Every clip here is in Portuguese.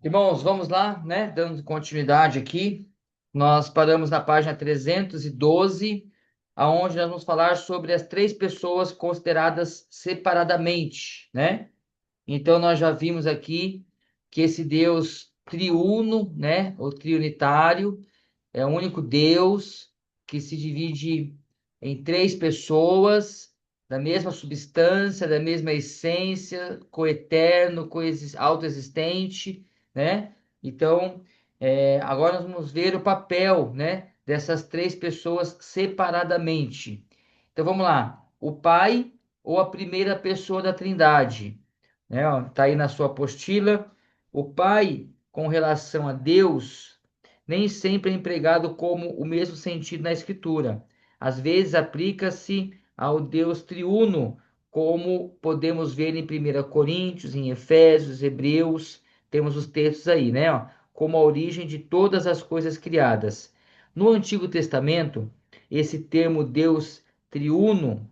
Irmãos, vamos lá, né? Dando continuidade aqui. Nós paramos na página 312, aonde nós vamos falar sobre as três pessoas consideradas separadamente, né? Então nós já vimos aqui que esse Deus triuno, né, ou triunitário, é o único Deus que se divide em três pessoas da mesma substância, da mesma essência, coeterno, autoexistente, né? Então, agora nós vamos ver o papel, né, dessas três pessoas separadamente. Então, vamos lá. O Pai ou a primeira pessoa da Trindade, né? Ó, tá aí na sua apostila. O Pai, com relação a Deus, nem sempre é empregado como o mesmo sentido na Escritura. Às vezes aplica-se ao Deus triuno, como podemos ver em 1 Coríntios, em Efésios, Hebreus, temos os textos aí, né? Ó, como a origem de todas as coisas criadas. No Antigo Testamento, esse termo Deus triuno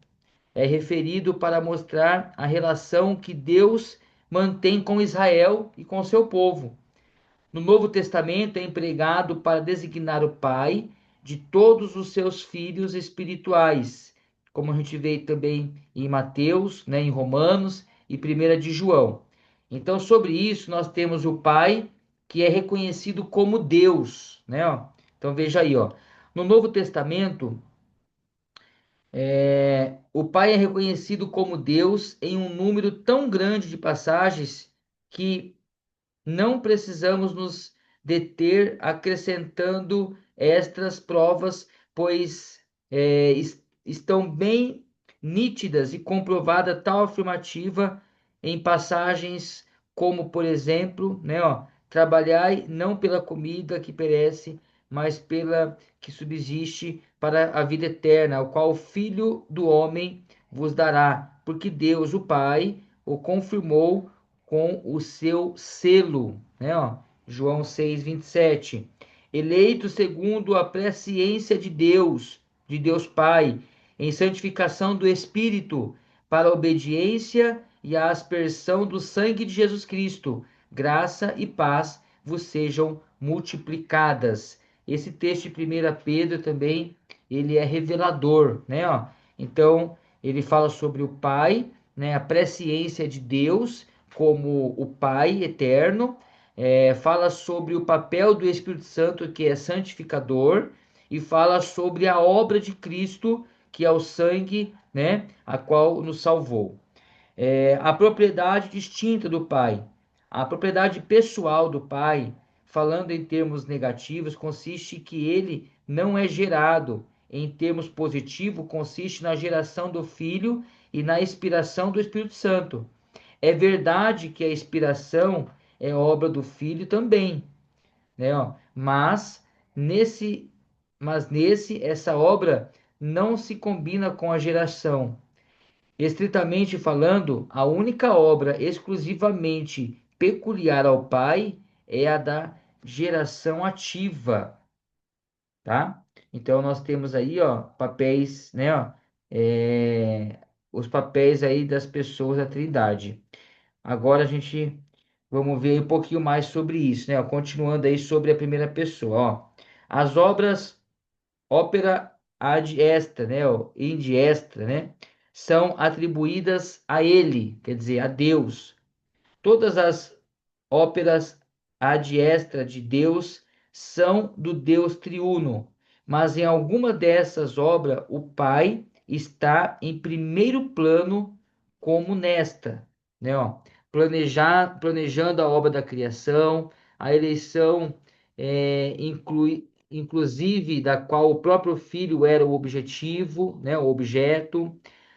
é referido para mostrar a relação que Deus mantém com Israel e com seu povo. No Novo Testamento é empregado para designar o Pai de todos os seus filhos espirituais, como a gente vê também em Mateus, né, em Romanos e 1 de João. Então, sobre isso, nós temos o Pai que é reconhecido como Deus, né? Ó. Então, veja aí, ó. No Novo Testamento, o Pai é reconhecido como Deus em um número tão grande de passagens que não precisamos nos deter acrescentando estas provas, pois estão bem nítidas e comprovada tal afirmativa em passagens como, por exemplo, né, ó, trabalhai não pela comida que perece, mas pela que subsiste para a vida eterna, o qual o Filho do Homem vos dará, porque Deus, o Pai, o confirmou com o seu selo, né? Ó, João 6:27. Eleito segundo a presciência de Deus Pai, em santificação do Espírito, para a obediência e a aspersão do sangue de Jesus Cristo, graça e paz vos sejam multiplicadas. Esse texto de 1 Pedro também, ele é revelador, né? Ó, então, ele fala sobre o Pai, né? A presciência de Deus como o Pai eterno, fala sobre o papel do Espírito Santo, que é santificador, e fala sobre a obra de Cristo, que é o sangue, né, a qual nos salvou. A propriedade distinta do Pai. A propriedade pessoal do Pai, falando em termos negativos, consiste que ele não é gerado. Em termos positivos, consiste na geração do Filho e na inspiração do Espírito Santo. É verdade que a inspiração é obra do Filho também, né? Ó, nesse, mas nesse essa obra não se combina com a geração. Estritamente falando, a única obra exclusivamente peculiar ao Pai é a da geração ativa, tá? Então nós temos aí, ó, papéis, né? Ó, os papéis aí das pessoas da Trindade. Agora a gente vamos ver um pouquinho mais sobre isso, né? Ó, continuando aí sobre a primeira pessoa, ó. As obras ópera ad extra, né? Ó, ind extra, né? São atribuídas a ele, quer dizer, a Deus. Todas as óperas ad extra de Deus são do Deus triuno, mas em alguma dessas obras o Pai está em primeiro plano, como nesta, né? Ó, planejando a obra da criação, a eleição inclusive da qual o próprio Filho era o objetivo, né? O objeto,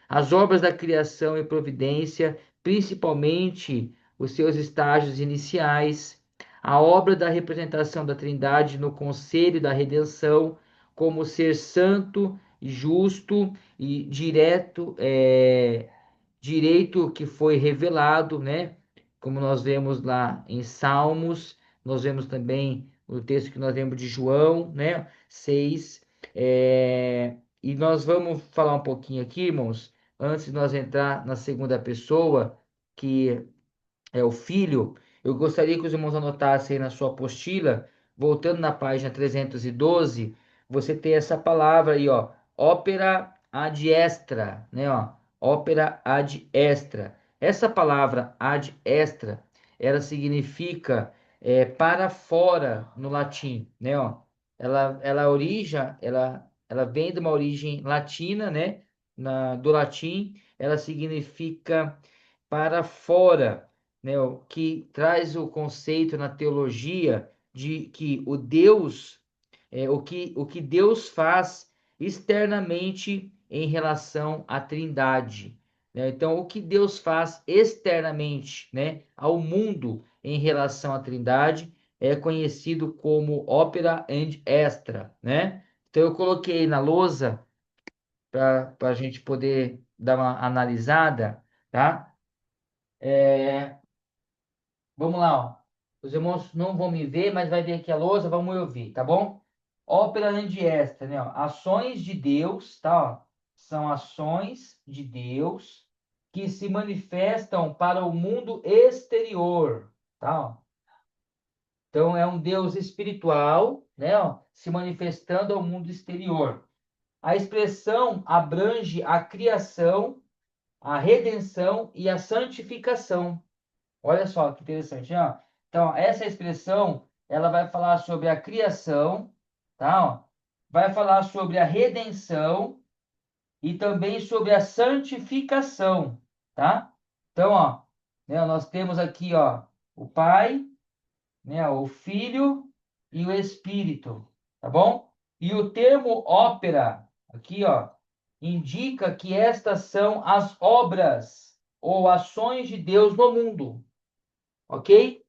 as obras da criação e providência, principalmente os seus estágios iniciais, a obra da representação da Trindade no conselho da redenção, como ser santo, justo e direito que foi revelado, né? Como nós vemos lá em Salmos, nós vemos também o texto que nós vemos de João, né? 6. E nós vamos falar um pouquinho aqui, irmãos, antes de nós entrar na segunda pessoa, que é o Filho. Eu gostaria que os irmãos anotassem aí na sua apostila, voltando na página 312, você tem essa palavra aí, ó, opera ad extra, né, ó, opera ad extra. Essa palavra ad extra, ela significa para fora no latim, né, ó. Ela vem de uma origem latina, né, do latim, ela significa para fora, né, o que traz o conceito na teologia de que o Deus, o que Deus faz externamente em relação à Trindade, né? Então, o que Deus faz externamente, né, ao mundo em relação à Trindade é conhecido como opera and extra, né? Então, eu coloquei na lousa para a gente poder dar uma analisada, tá? Vamos lá, ó. Os irmãos não vão me ver, mas vai ver aqui a lousa, vamos me ouvir, tá bom? Ópera extra, né? Ó. Ações de Deus, tá? Ó. São ações de Deus que se manifestam para o mundo exterior, tá? Ó. Então é um Deus espiritual, né? Ó, se manifestando ao mundo exterior. A expressão abrange a criação, a redenção e a santificação. Olha só que interessante, ó. Então, essa expressão, ela vai falar sobre a criação, tá? Ó. Vai falar sobre a redenção e também sobre a santificação, tá? Então, ó, né, nós temos aqui, ó, o Pai, né, o Filho e o Espírito, tá bom? E o termo ópera, aqui, ó, indica que estas são as obras ou ações de Deus no mundo, ok?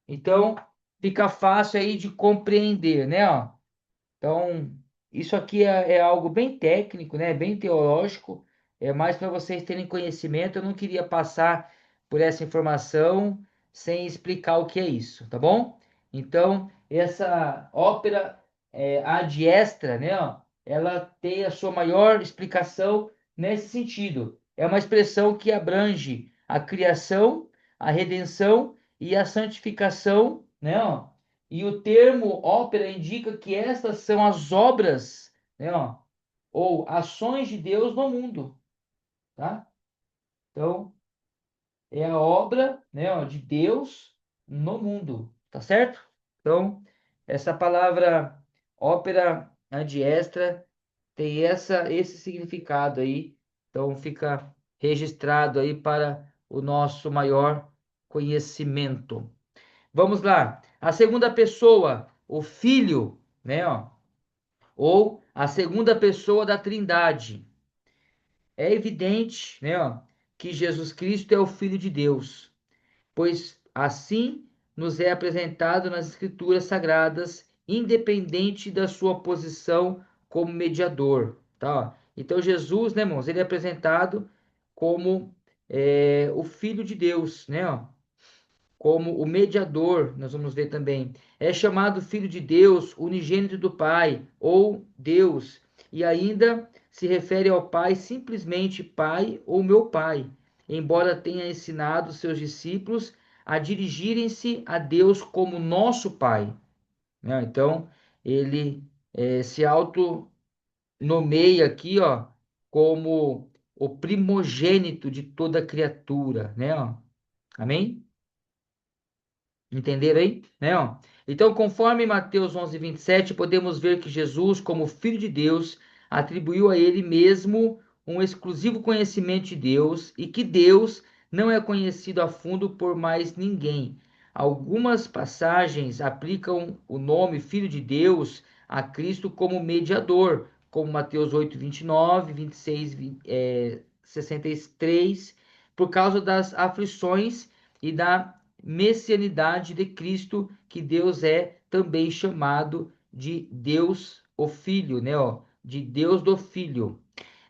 Então, fica fácil aí de compreender, né? Ó? Então, isso aqui é algo bem técnico, né? Bem teológico. É mais para vocês terem conhecimento. Eu não queria passar por essa informação sem explicar o que é isso, tá bom? Então, essa ópera ad extra, né? Ó, ela tem a sua maior explicação nesse sentido. É uma expressão que abrange a criação, a redenção e a santificação, né? Ó, e o termo ópera indica que estas são as obras, né, ó, ou ações de Deus no mundo, tá? Então, é a obra, né, ó, de Deus no mundo, tá certo? Então, essa palavra ópera ad extra tem esse significado aí. Então, fica registrado aí para o nosso maior conhecimento. Vamos lá. A segunda pessoa, o Filho, né, ó, ou a segunda pessoa da Trindade. É evidente, né, ó, que Jesus Cristo é o Filho de Deus, pois assim nos é apresentado nas Escrituras Sagradas, independente da sua posição como mediador, tá? Então Jesus, né, irmãos, ele é apresentado como o Filho de Deus, né, ó, como o mediador, nós vamos ver também. É chamado Filho de Deus, unigênito do Pai, ou Deus, e ainda se refere ao Pai simplesmente Pai ou meu Pai, embora tenha ensinado seus discípulos a dirigirem-se a Deus como nosso Pai, né? Então, ele se auto-nomeia aqui, ó, como o primogênito de toda criatura, né? Ó. Amém? Entenderam aí? Né, ó? Então, conforme Mateus 11:27, podemos ver que Jesus, como Filho de Deus, atribuiu a ele mesmo um exclusivo conhecimento de Deus e que Deus não é conhecido a fundo por mais ninguém. Algumas passagens aplicam o nome Filho de Deus a Cristo como mediador, como Mateus 8:29, 26, 63, por causa das aflições e da messianidade de Cristo, que Deus é também chamado de Deus o Filho, né? Ó, de Deus do Filho.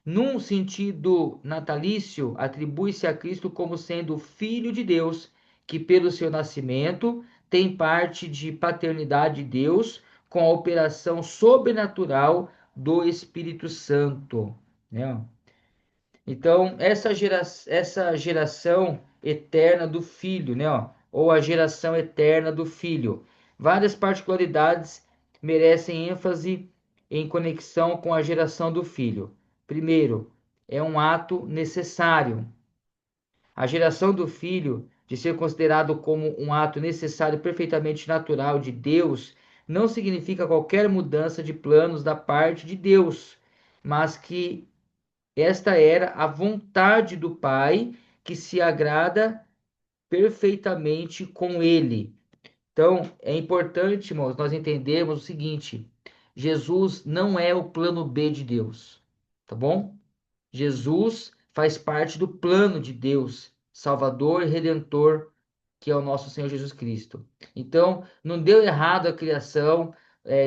Num sentido natalício, atribui-se a Cristo como sendo o Filho de Deus, que pelo seu nascimento tem parte de paternidade de Deus com a operação sobrenatural do Espírito Santo, né? Então, essa geração eterna do Filho, né, ó, ou a geração eterna do Filho. Várias particularidades merecem ênfase em conexão com a geração do Filho. Primeiro, é um ato necessário. A geração do Filho, de ser considerado como um ato necessário, perfeitamente natural de Deus, não significa qualquer mudança de planos da parte de Deus, mas que esta era a vontade do Pai que se agrada perfeitamente com ele. Então, é importante, irmãos, nós entendermos o seguinte: Jesus não é o plano B de Deus, tá bom? Jesus faz parte do plano de Deus, Salvador e Redentor, que é o nosso Senhor Jesus Cristo. Então, não deu errado a criação,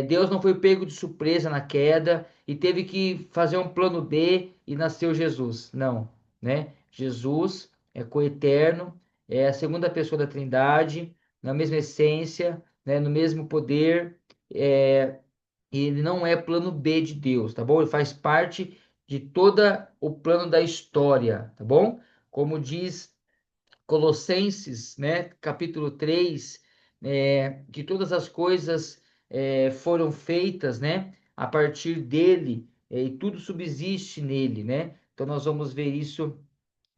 Deus não foi pego de surpresa na queda e teve que fazer um plano B e nasceu Jesus. Não, né? Jesus é coeterno, é a segunda pessoa da Trindade, na mesma essência, né? No mesmo poder, é, e ele não é plano B de Deus, tá bom? Ele faz parte de todo o plano da história, tá bom? Como diz Colossenses, né, capítulo 3, que todas as coisas foram feitas, né, a partir dele, e tudo subsiste nele, né? Então nós vamos ver isso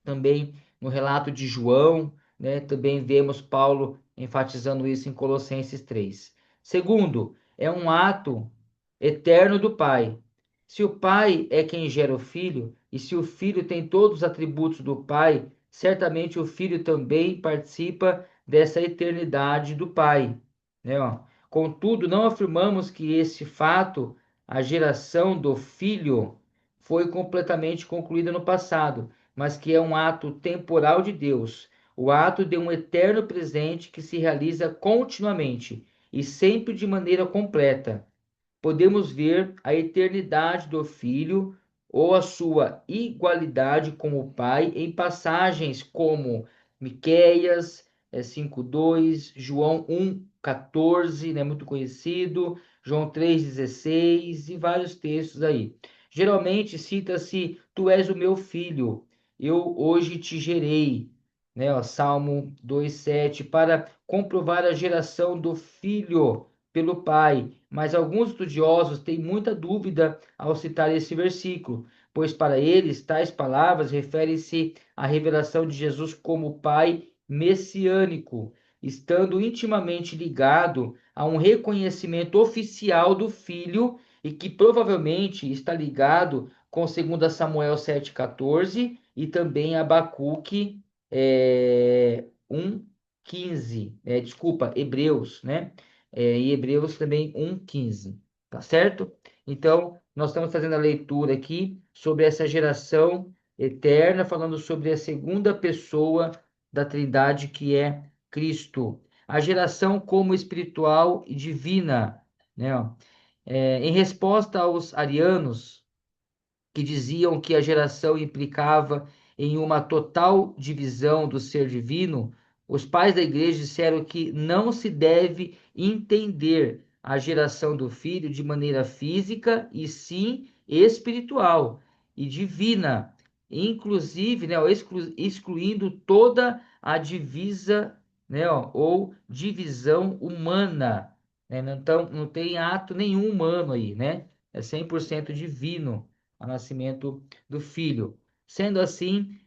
também no relato de João, né? Também vemos Paulo enfatizando isso em Colossenses 3. Segundo, é um ato eterno do Pai. Se o Pai é quem gera o Filho, e se o Filho tem todos os atributos do Pai, certamente o Filho também participa dessa eternidade do Pai, né? Ó. Contudo, não afirmamos que esse fato, a geração do Filho, foi completamente concluída no passado, mas que é um ato temporal de Deus, o ato de um eterno presente que se realiza continuamente e sempre de maneira completa. Podemos ver a eternidade do Filho ou a sua igualdade com o Pai em passagens como Miqueias 5:2, João 1:14, né, muito conhecido, João 3:16 e vários textos aí. Geralmente cita-se: Tu és o meu filho, eu hoje te gerei, né, ó, Salmo 2:7, para comprovar a geração do filho pelo pai, mas alguns estudiosos têm muita dúvida ao citar esse versículo, pois para eles tais palavras referem-se à revelação de Jesus como Pai messiânico, estando intimamente ligado a um reconhecimento oficial do Filho e que provavelmente está ligado com 2 Samuel 7,14 e também Abacuque 1,15, desculpa, Hebreus, né? E Hebreus também 1,15, tá certo? Então, nós estamos fazendo a leitura aqui sobre essa geração eterna, falando sobre a segunda pessoa da Trindade, que é Cristo. A geração como espiritual e divina, né? Ó. Em resposta aos arianos, que diziam que a geração implicava em uma total divisão do ser divino, os pais da igreja disseram que não se deve entender a geração do filho de maneira física, e sim espiritual e divina, inclusive, né, excluindo toda a divisa, né, ou divisão humana, né? Então, não tem ato nenhum humano aí, né? É 100% divino ao nascimento do filho. Sendo assim,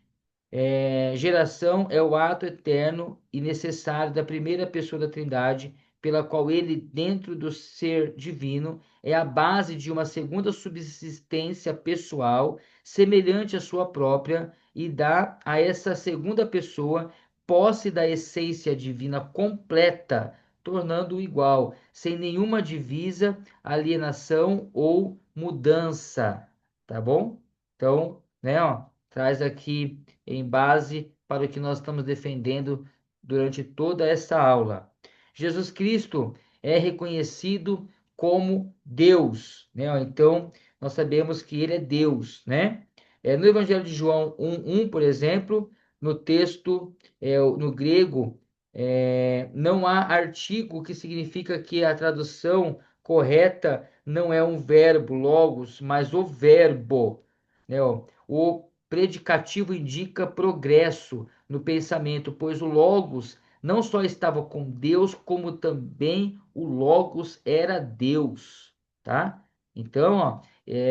geração é o ato eterno e necessário da primeira pessoa da Trindade, pela qual ele, dentro do ser divino, é a base de uma segunda subsistência pessoal, semelhante à sua própria, e dá a essa segunda pessoa posse da essência divina completa, tornando-o igual, sem nenhuma divisa, alienação ou mudança, tá bom? Então, né, ó, traz aqui em base para o que nós estamos defendendo durante toda essa aula. Jesus Cristo é reconhecido como Deus, né? Então, nós sabemos que ele é Deus, né? No Evangelho de João 1:1, por exemplo, no texto, no grego, não há artigo, que significa que a tradução correta não é um verbo, logos, mas o verbo, né? O predicativo indica progresso no pensamento, pois o logos não só estava com Deus, como também o Logos era Deus, tá? Então, ó,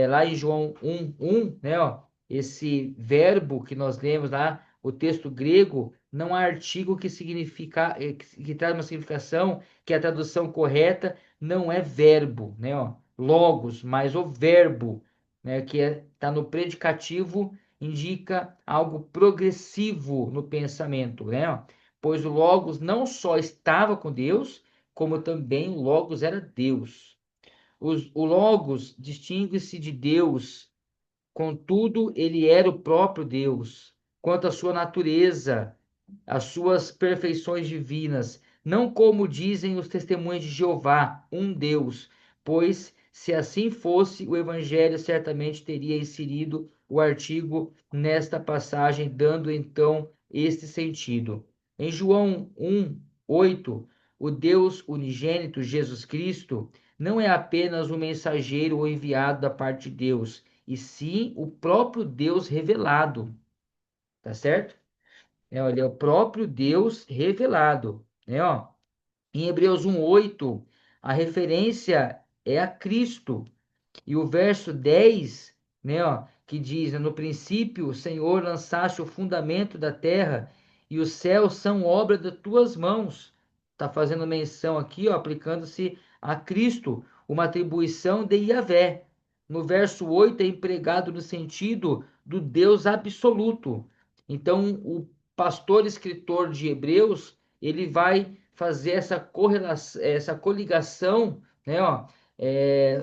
lá em João 1:1, né, ó, esse verbo que nós lemos lá, o texto grego, não há artigo que significa, que traz uma significação que a tradução correta não é verbo, né, ó, logos, mas o verbo, né, que está no predicativo, indica algo progressivo no pensamento, né, ó, pois o logos não só estava com Deus, como também o logos era Deus. O logos distingue-se de Deus. Contudo, ele era o próprio Deus. Quanto à sua natureza, as suas perfeições divinas, não como dizem os testemunhos de Jeová, um Deus, pois se assim fosse, o Evangelho certamente teria inserido o artigo nesta passagem, dando então este sentido. Em João 1:8, o Deus unigênito, Jesus Cristo, não é apenas um mensageiro ou enviado da parte de Deus, e sim o próprio Deus revelado, tá certo? Ele é o próprio Deus revelado, né? Ó, em Hebreus 1:8, a referência é a Cristo. E o verso 10, né, ó, que diz: no princípio, o Senhor, lançaste o fundamento da terra, e os céus são obra das tuas mãos. Está fazendo menção aqui, ó, aplicando-se a Cristo, uma atribuição de Yahvé. No verso 8 é empregado no sentido do Deus absoluto. Então, o pastor escritor de Hebreus, ele vai fazer essa correlação, essa coligação, né, ó,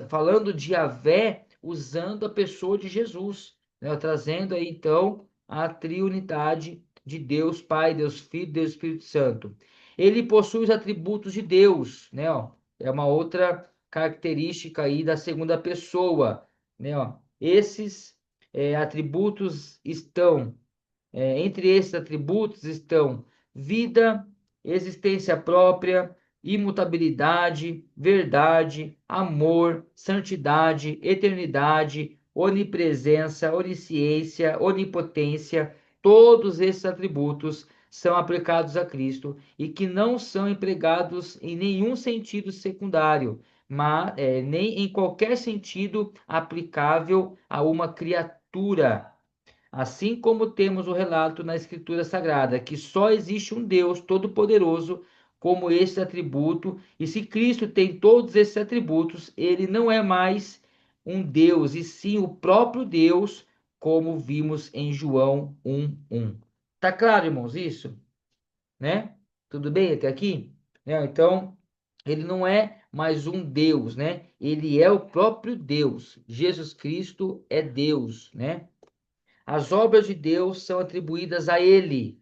falando de Yahvé, usando a pessoa de Jesus, né? Trazendo aí então a triunidade de Deus Pai, Deus Filho, Deus Espírito Santo. Ele possui os atributos de Deus, né? Ó, é uma outra característica aí da segunda pessoa, né? Ó, esses atributos estão entre esses atributos estão vida, existência própria, imutabilidade, verdade, amor, santidade, eternidade, onipresença, onisciência, onipotência. Todos esses atributos são aplicados a Cristo e que não são empregados em nenhum sentido secundário, mas nem em qualquer sentido aplicável a uma criatura. Assim como temos o relato na Escritura Sagrada que só existe um Deus todo-poderoso como esse atributo, e se Cristo tem todos esses atributos, ele não é mais um Deus, e sim o próprio Deus, como vimos em João 1:1. Tá claro, irmãos, isso, né? Tudo bem até aqui? Então, ele não é mais um Deus, né? Ele é o próprio Deus. Jesus Cristo é Deus, né? As obras de Deus são atribuídas a Ele.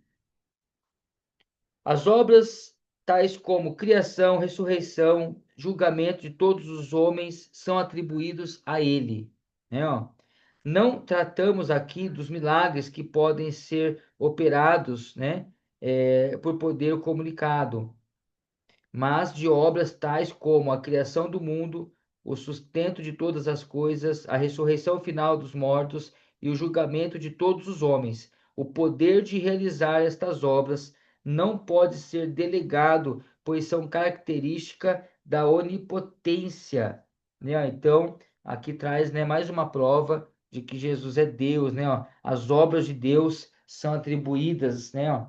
As obras, tais como criação, ressurreição, julgamento de todos os homens, são atribuídos a Ele. Né, ó? Não tratamos aqui dos milagres que podem ser operados, né, por poder comunicado, mas de obras tais como a criação do mundo, o sustento de todas as coisas, a ressurreição final dos mortos e o julgamento de todos os homens. O poder de realizar estas obras não pode ser delegado, pois são característica da onipotência, né? Então, aqui traz, né, mais uma prova de que Jesus é Deus, né? Ó, as obras de Deus são atribuídas, né, ó,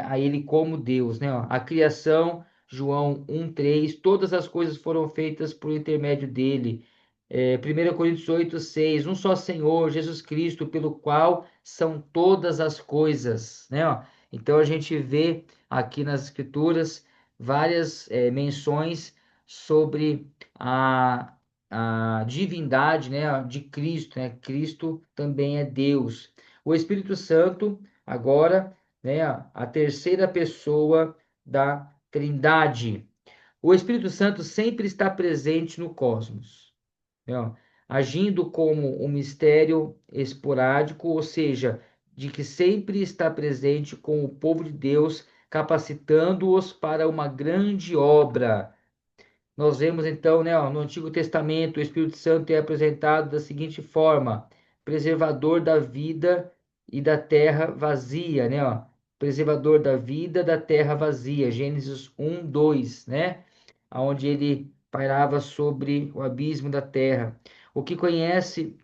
a Ele como Deus, né? Ó, a criação João 1:3, todas as coisas foram feitas por intermédio dele. 1 Coríntios 8:6, um só Senhor, Jesus Cristo, pelo qual são todas as coisas, né? Ó, então a gente vê aqui nas Escrituras várias menções sobre a divindade, né, de Cristo, né? Cristo também é Deus. O Espírito Santo, agora, né, a terceira pessoa da Trindade. O Espírito Santo sempre está presente no cosmos, né, ó, agindo como um mistério esporádico, ou seja, de que sempre está presente com o povo de Deus, capacitando-os para uma grande obra. Nós vemos então, né, ó, no Antigo Testamento, o Espírito Santo é apresentado da seguinte forma: preservador da vida e da terra vazia, né, ó. preservador da vida da terra vazia, Gênesis 1:2, né? Onde ele pairava sobre o abismo da terra. O que conhece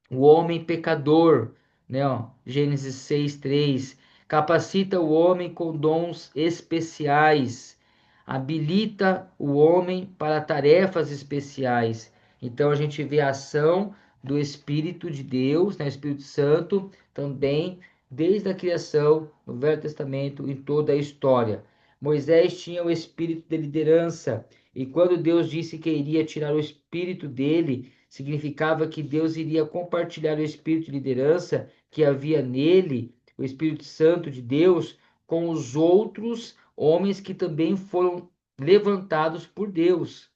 o homem pecador, né? Ó, Gênesis 6:3, capacita o homem com dons especiais, habilita o homem para tarefas especiais. Então a gente vê a ação do Espírito de Deus, né? Espírito Santo, também desde a criação, no Velho Testamento, em toda a história. Moisés tinha o espírito de liderança, e quando Deus disse que iria tirar o espírito dele, significava que Deus iria compartilhar o espírito de liderança que havia nele, o Espírito Santo de Deus, com os outros homens que também foram levantados por Deus.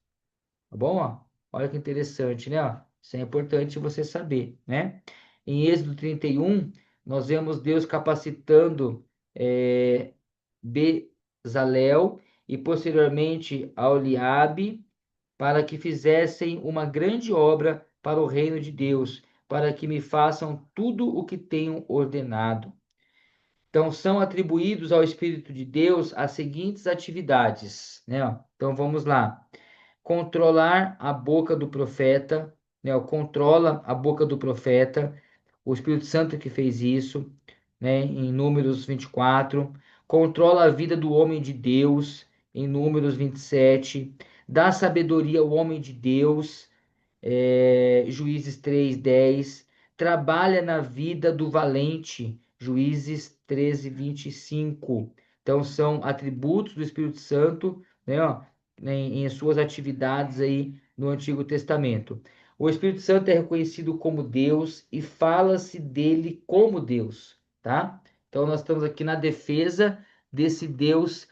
Tá bom? Ó? Olha que interessante, né? Ó, isso é importante você saber, né? Em Êxodo 31, nós vemos Deus capacitando Bezalel e posteriormente Aholiabe para que fizessem uma grande obra para o reino de Deus, para que me façam tudo o que tenho ordenado. Então, são atribuídos ao Espírito de Deus as seguintes atividades, né? Então, vamos lá. Controlar a boca do profeta, né? Controla a boca do profeta, o Espírito Santo que fez isso, né? Em Números 24. Controla a vida do homem de Deus, em Números 27. Dá sabedoria ao homem de Deus, Juízes 3:10, trabalha na vida do valente, Juízes 13:25. Então, são atributos do Espírito Santo, né, ó, em suas atividades aí no Antigo Testamento. O Espírito Santo é reconhecido como Deus e fala-se dele como Deus, tá? Então, nós estamos aqui na defesa desse Deus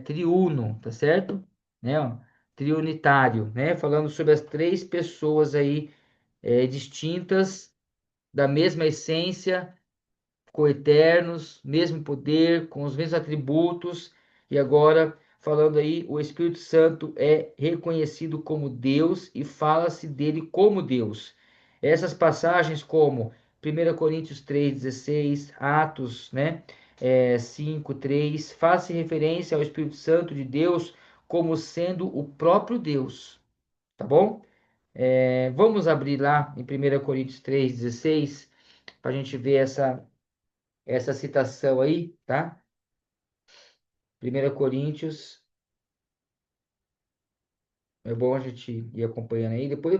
triuno, tá certo? Né, ó? Triunitário, né? Falando sobre as três pessoas aí distintas, da mesma essência, coeternos, mesmo poder, com os mesmos atributos, e agora falando aí, o Espírito Santo é reconhecido como Deus e fala-se dele como Deus. Essas passagens como 1 Coríntios 3:16, Atos, né, 5:3, fazem referência ao Espírito Santo de Deus como sendo o próprio Deus, tá bom? Vamos abrir lá em 1 Coríntios 3:16 para a gente ver essa citação aí, tá? 1 Coríntios, é bom a gente ir acompanhando aí. Depois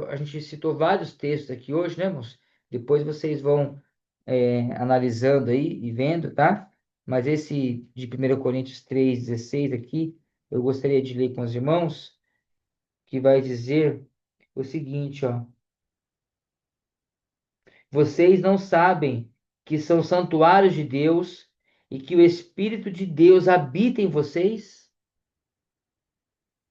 a gente citou vários textos aqui hoje, né, irmãos? Depois vocês vão analisando aí e vendo, tá? Mas esse de 1 Coríntios 3:16 aqui, eu gostaria de ler com os irmãos, que vai dizer o seguinte, ó. Vocês não sabem que são santuários de Deus e que o Espírito de Deus habita em vocês?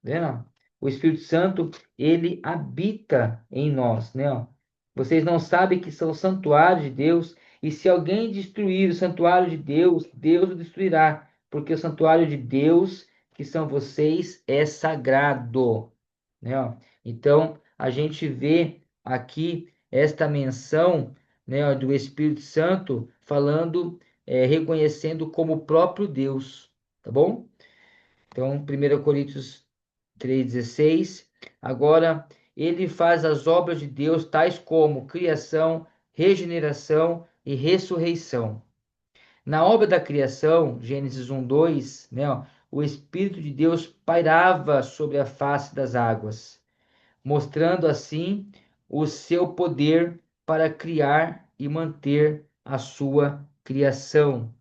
Vendo? O Espírito Santo, ele habita em nós, né? Ó. Vocês não sabem que são santuários de Deus, e se alguém destruir o santuário de Deus, Deus o destruirá, porque o santuário de Deus, que são vocês, é sagrado, né? Ó. Então, a gente vê aqui esta menção, né, ó, do Espírito Santo falando, reconhecendo como o próprio Deus, tá bom? Então, 1 Coríntios 3:16. Agora, ele faz as obras de Deus, tais como criação, regeneração e ressurreição. Na obra da criação, Gênesis 1:2, né, ó, o Espírito de Deus pairava sobre a face das águas, mostrando assim o seu poder para criar e manter a sua criação.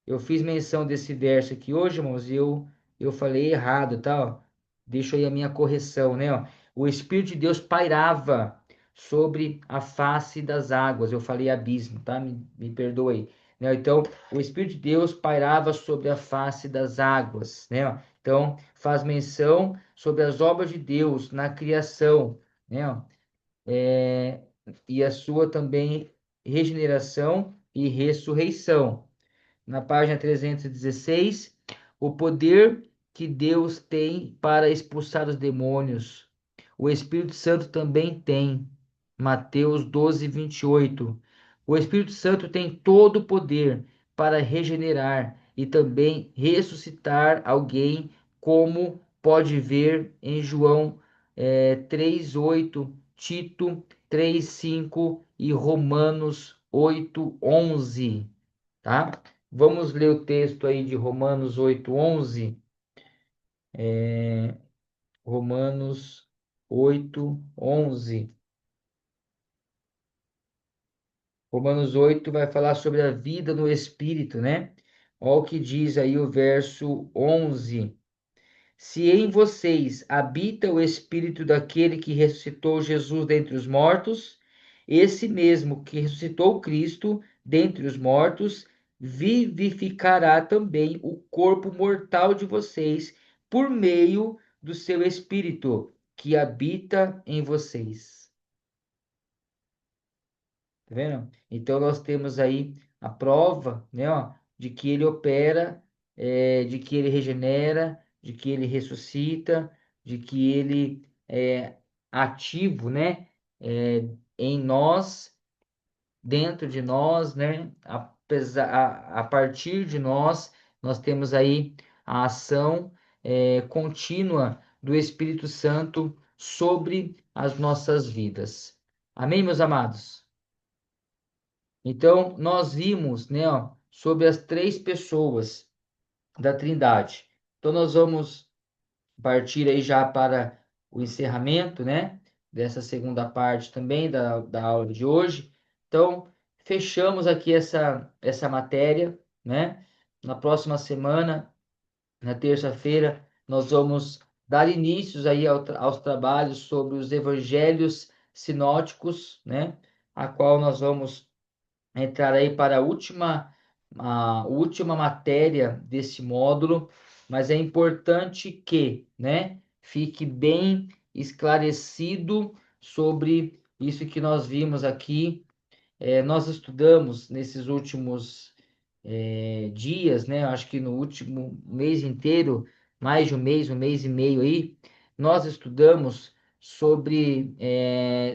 Eu fiz menção desse verso aqui hoje, irmãos, e eu falei errado, tá? Ó. Deixa aí a minha correção, né? Ó. O Espírito de Deus pairava sobre a face das águas. Eu falei abismo, tá? Me perdoe. Né? Então, o Espírito de Deus pairava sobre a face das águas, né? Ó. Então, faz menção sobre as obras de Deus na criação, né? Ó. E a sua também regeneração e ressurreição. Na página 316, o poder que Deus tem para expulsar os demônios. O Espírito Santo também tem. Mateus 12:28. O Espírito Santo tem todo o poder para regenerar e também ressuscitar alguém, como pode ver em João 3:8, Tito 3:5 e Romanos 8:11, tá? Vamos ler o texto aí de Romanos 8:11. Romanos 8:11. Romanos 8 vai falar sobre a vida no Espírito, né? Olha o que diz aí o verso 11. Se em vocês habita o Espírito daquele que ressuscitou Jesus dentre os mortos, esse mesmo que ressuscitou Cristo dentre os mortos, vivificará também o corpo mortal de vocês por meio do seu Espírito que habita em vocês. Tá vendo? Então nós temos aí a prova, né, ó, de que ele opera, de que ele regenera, de que ele ressuscita, de que ele é ativo, né, em nós, dentro de nós, né, a partir de nós, nós temos aí a ação contínua do Espírito Santo sobre as nossas vidas. Amém, meus amados? Então, nós vimos, né, ó, sobre as três pessoas da Trindade. Então, nós vamos partir aí já para o encerramento, né, dessa segunda parte também da aula de hoje. Então, fechamos aqui essa matéria, né? Na próxima semana, na terça-feira, nós vamos dar inícios aí aos trabalhos sobre os evangelhos sinóticos, né? A qual nós vamos entrar aí para a última matéria desse módulo, mas é importante que, né, fique bem esclarecido sobre isso que nós vimos aqui. Nós estudamos nesses últimos dias, né? Acho que no último mês inteiro, mais de um mês e meio aí, nós estudamos sobre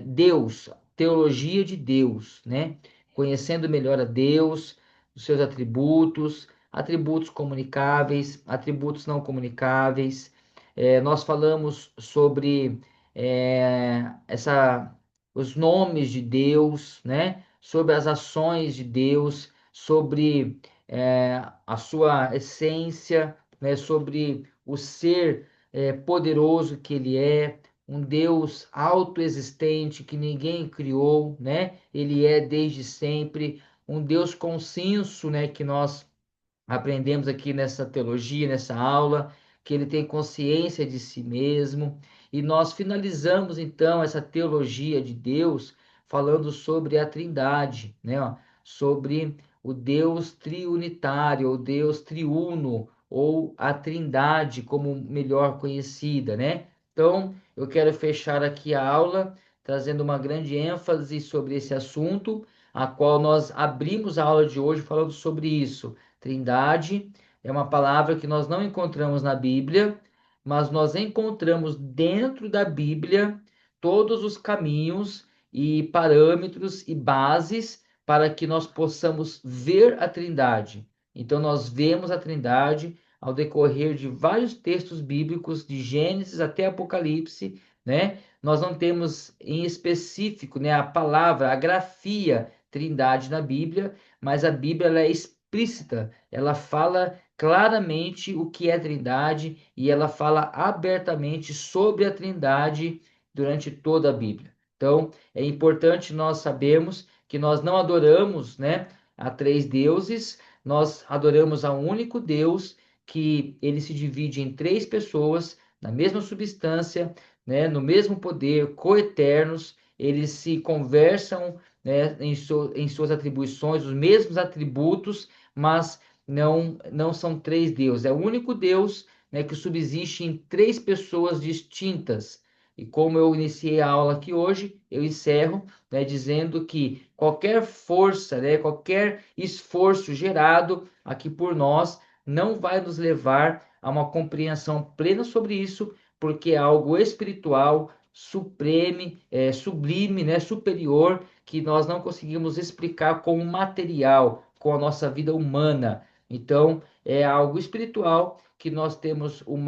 Deus, teologia de Deus, né? Conhecendo melhor a Deus, os seus atributos, atributos comunicáveis, atributos não comunicáveis. Nós falamos sobre os nomes de Deus, né? Sobre as ações de Deus, sobre a sua essência, né? Sobre o ser poderoso que Ele é, um Deus autoexistente que ninguém criou, né? Ele é desde sempre um Deus consenso, né? Que nós aprendemos aqui nessa teologia, nessa aula, que ele tem consciência de si mesmo, e nós finalizamos então essa teologia de Deus falando sobre a Trindade, né? Ó, sobre o Deus triunitário, o Deus triuno, ou a Trindade, como melhor conhecida, né? Então, eu quero fechar aqui a aula trazendo uma grande ênfase sobre esse assunto, a qual nós abrimos a aula de hoje falando sobre isso. Trindade é uma palavra que nós não encontramos na Bíblia, mas nós encontramos dentro da Bíblia todos os caminhos e parâmetros e bases para que nós possamos ver a Trindade. Então, nós vemos a Trindade ao decorrer de vários textos bíblicos, de Gênesis até Apocalipse, né? Nós não temos em específico, né, a palavra, a grafia Trindade na Bíblia, mas a Bíblia ela é explícita, ela fala claramente o que é Trindade e ela fala abertamente sobre a Trindade durante toda a Bíblia. Então, é importante nós sabermos que nós não adoramos, né, a três deuses, nós adoramos a um único Deus, que ele se divide em três pessoas, na mesma substância, né, no mesmo poder, coeternos, eles se conversam, né, em suas atribuições, os mesmos atributos, mas não são três deuses. É o único Deus, né, que subsiste em três pessoas distintas. E como eu iniciei a aula aqui hoje, eu encerro, né, dizendo que qualquer força, né, qualquer esforço gerado aqui por nós não vai nos levar a uma compreensão plena sobre isso, porque é algo espiritual, supreme, sublime, né, superior, que nós não conseguimos explicar como material, com a nossa vida humana. Então, é algo espiritual que nós temos um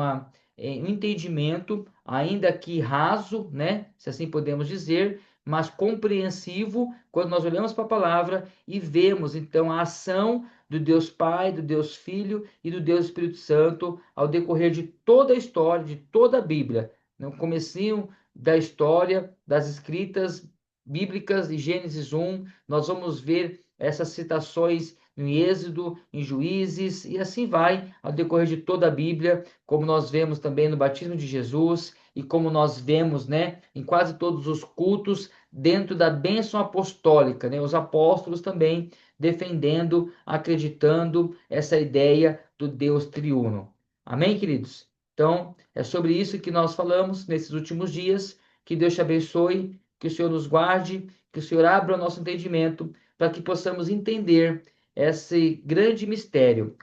entendimento, ainda que raso, né? Se assim podemos dizer, mas compreensivo quando nós olhamos para a palavra e vemos então a ação do Deus Pai, do Deus Filho e do Deus Espírito Santo ao decorrer de toda a história, de toda a Bíblia. No comecinho da história, das escritas bíblicas de Gênesis 1, nós vamos ver essas citações em Êxodo, em Juízes, e assim vai ao decorrer de toda a Bíblia, como nós vemos também no batismo de Jesus, e como nós vemos, né, em quase todos os cultos, dentro da bênção apostólica, né, os apóstolos também defendendo, acreditando essa ideia do Deus triuno. Amém, queridos? Então, é sobre isso que nós falamos nesses últimos dias. Que Deus te abençoe, que o Senhor nos guarde, que o Senhor abra o nosso entendimento para que possamos entender esse grande mistério.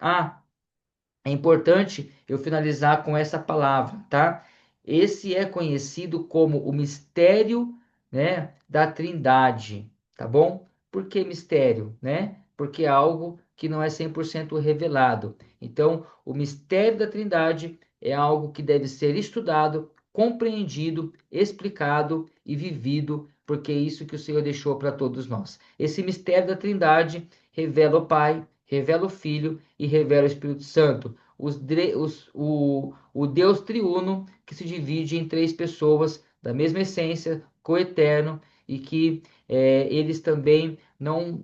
É importante eu finalizar com essa palavra, tá? Esse é conhecido como o mistério, né, da Trindade, tá bom? Por que mistério, né? Porque é algo que não é 100% revelado. Então, o mistério da Trindade é algo que deve ser estudado, compreendido, explicado e vivido, porque é isso que o Senhor deixou para todos nós. Esse mistério da Trindade revela o Pai, revela o Filho e revela o Espírito Santo. O Deus triuno que se divide em três pessoas da mesma essência, coeterno, e que eles também não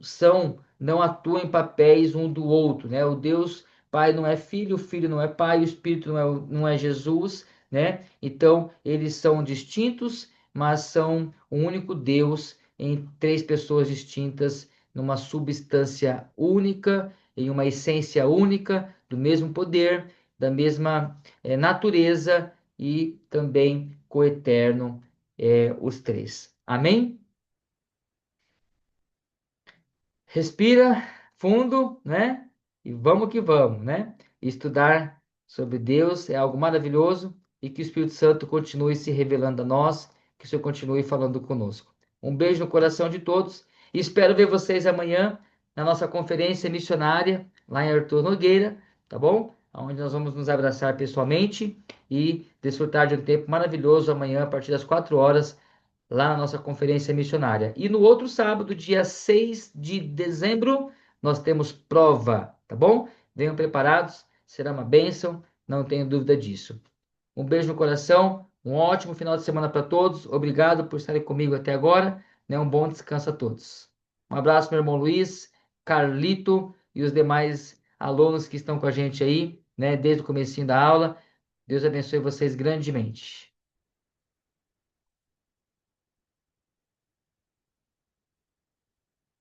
atuam em papéis um do outro, né? O Deus Pai não é Filho, o Filho não é Pai, o Espírito não é Jesus, né? Então, eles são distintos, mas são um único Deus em três pessoas distintas, numa substância única, em uma essência única, do mesmo poder, da mesma natureza e também coeterno, os três. Amém? Respira fundo, né? E vamos que vamos, né? Estudar sobre Deus é algo maravilhoso e que o Espírito Santo continue se revelando a nós, que o Senhor continue falando conosco. Um beijo no coração de todos e espero ver vocês amanhã na nossa conferência missionária lá em Arthur Nogueira, tá bom? Onde nós vamos nos abraçar pessoalmente e desfrutar de um tempo maravilhoso amanhã a partir das 4 horas lá na nossa conferência missionária. E no outro sábado, dia 6 de dezembro, nós temos prova, tá bom? Venham preparados, será uma bênção, não tenho dúvida disso. Um beijo no coração, um ótimo final de semana para todos. Obrigado por estarem comigo até agora, né? Um bom descanso a todos. Um abraço, meu irmão Luiz, Carlito e os demais alunos que estão com a gente aí, né? Desde o comecinho da aula. Deus abençoe vocês grandemente.